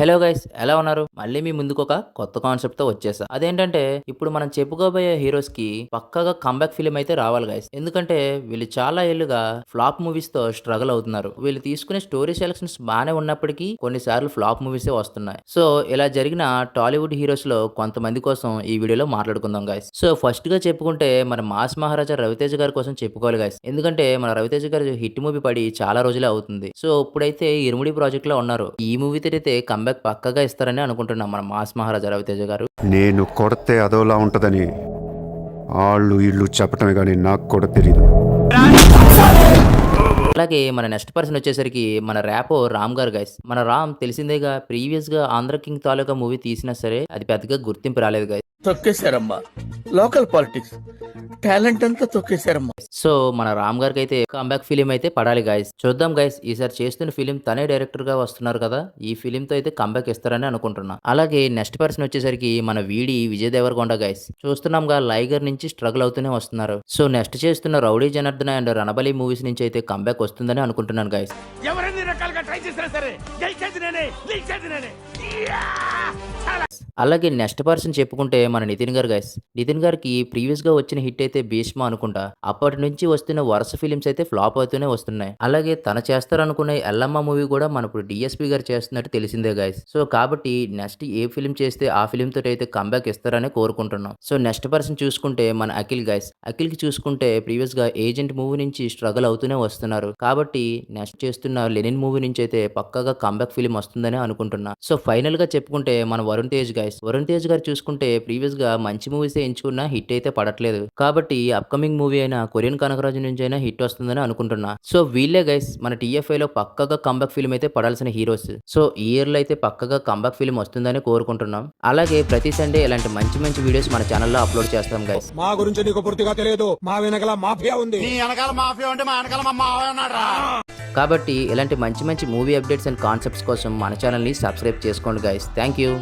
Hello guys, ఎలా ఉన్నారు? మళ్ళీ మీ ముందుకు ఒక కొత్త కాన్సెప్ట్ తో వచ్చేసా. అదేంటంటే ఇప్పుడు మనం చెప్పుకోబోయే హీరోస్ కి పక్కాగా కంబ్యాక్ ఫిలిం అయితే రావాలి గైస్. ఎందుకంటే వీళ్ళు చాలా ఏళ్లుగా ఫ్లాప్ మూవీస్ తో స్ట్రగుల్ అవుతున్నారు. వీళ్ళు తీసుకునే స్టోరీ సెలక్షన్స్ బానే ఉన్నప్పటికీ కొన్నిసార్లు ఫ్లాప్ మూవీసే వస్తున్నాయి. సో ఇలా జరిగిన టాలీవుడ్ హీరోస్ లో కొంతమంది కోసం ఈ వీడియోలో మాట్లాడుకుందాం గైస్. సో ఫస్ట్ గా చెప్పుకుంటే మన మాస్ మహారాజా రవితేజ గారి కోసం చెప్పుకోవాలి గైస్. ఎందుకంటే మన రవితేజ గారి హిట్ మూవీ పడి చాలా రోజులే అవుతుంది. సో ఇప్పుడైతే ఇరుముడి ప్రాజెక్ట్ లో ఉన్నారు. ఈ మూవీ అయితే కంబ్యాక్ పక్కగా ఇస్తారని అనుకుంటున్నాం మన మాస్ మహారాజా రవితేజ గారు. నేను కొడితే అదోలా ఉంటదని వాళ్ళు ఇళ్ళు చెప్పటమే కానీ నాకు కూడా తెలియదు. అలాగే మన నెక్స్ట్ పర్సన్ వచ్చేసరికి మన ర్యాపో రామ్ గారు గైస్. మన రామ్ తెలిసిందేగా, ప్రీవియస్ గా ఆంధ్ర కింగ్ తాలూకా మూవీ తీసినా సరే అది పెద్దగా గుర్తింపు రాలేదు గైస్. తొక్కేశారమ్మా లోకల్ పాలిటిక్స్, టాలెంట్ అంతా తొక్కేశారమ్మా. సో మన రామ్ గారికి అయితే కంబ్యాక్ ఫిలిం అయితే పడాలి గైస్. చూద్దాం గైస్, ఈసారి చేస్తున్న ఫిలిం తనే డైరెక్టర్ గా వస్తున్నారు కదా, ఈ ఫిలిం తో అయితే కంబ్యాక్ ఇస్తారని అనుకుంటున్నా. అలాగే నెక్స్ట్ పర్సన్ వచ్చేసరికి మన వీడి విజయ్ దేవరకొండ గైస్. చూస్తున్నాంగా లైగర్ నుంచి స్ట్రగుల్ అవుతూనే వస్తున్నారు. సో నెక్స్ట్ చేస్తున్న రౌడీ జనార్దన అండ్ రణబలి మూవీస్ నుంచి అయితే కంబ్యాక్ వస్తుందని అనుకుంటున్నాను గైస్. ఎవరెన్ని రకాలుగా ట్రై చేసినా సరే గెలిచేది నేనే, గెలిచేది నేనే. అలాగే నెక్స్ట్ పర్సన్ చెప్పుకుంటే మన నితిన్ గారు గైస్. నితిన్ గారికి ప్రీవియస్ గా వచ్చిన హిట్ అయితే భీష్మ అనుకుంటా. అప్పటి నుంచి వస్తున్న వరుస ఫిలిమ్స్ అయితే ఫ్లాప్ అవుతూనే వస్తున్నాయి. అలాగే తన చేస్తారనుకునే ఎల్లమ్మ మూవీ కూడా మన ఇప్పుడు డిఎస్పీ గారు చేస్తున్నట్టు తెలిసిందే గైస్. సో కాబట్టి నెక్స్ట్ ఏ ఫిలిం చేస్తే ఆ ఫిలిం తోటి అయితే కంబ్యాక్ ఇస్తారని కోరుకుంటున్నాం. సో నెక్స్ట్ పర్సన్ చూసుకుంటే మన అఖిల్ గైస్. అఖిల్ కి చూసుకుంటే ప్రీవియస్ గా ఏజెంట్ మూవీ నుంచి స్ట్రగుల్ అవుతూనే వస్తున్నారు. కాబట్టి నెక్స్ట్ చేస్తున్న లెనిన్ మూవీ నుంచి అయితే పక్కాగా కంబ్యాక్ ఫిలిం వస్తుందని అనుకుంటున్నా. సో ఫైనల్ గా చెప్పుకుంటే మన వరుణ్ తేజ్ గైస్. వరుణ్ తేజ్ గారు చూసుకుంటే ప్రీవియస్ గా మంచి మూవీస్ ఎంచుకున్నా హిట్ అయితే పడట్లేదు. కాబట్టి అప్కమింగ్ మూవీ అయినా కొరియన్ కనకరాజు నుంచి అయినా హిట్ వస్తుందని అనుకుంటున్నా. సో వీళ్ళే గైస్ మన టీఎఫ్ఐ లో పక్కగా కంబ్యాక్ ఫిల్మ్ అయితే పడాల్సిన హీరోస్. సో ఈ ఇయర్ లో అయితే పక్కగా కంబ్యాక్ ఫిల్మ్ వస్తుందని కోరుకుంటున్నాం. అలాగే ప్రతి సండే ఇలాంటి మంచి మంచి వీడియోస్ మన ఛానల్లో అప్లోడ్ చేస్తాం గైస్. మా గురించి నీకు పూర్తిగా తెలియదు. మా వెనకాల మాఫియా ఉంది. నీ వెనకాల మాఫియా ఉంటే మా వెనకాల మా మావయ్య ఉన్నాడురా. కాబట్టి ఇలాంటి మంచి మంచి మూవీ అప్డేట్స్ అండ్ కాన్సెప్ట్స్ కోసం మన ఛానల్ ని సబ్స్క్రైబ్ చేసుకోండి గైస్. Thank you.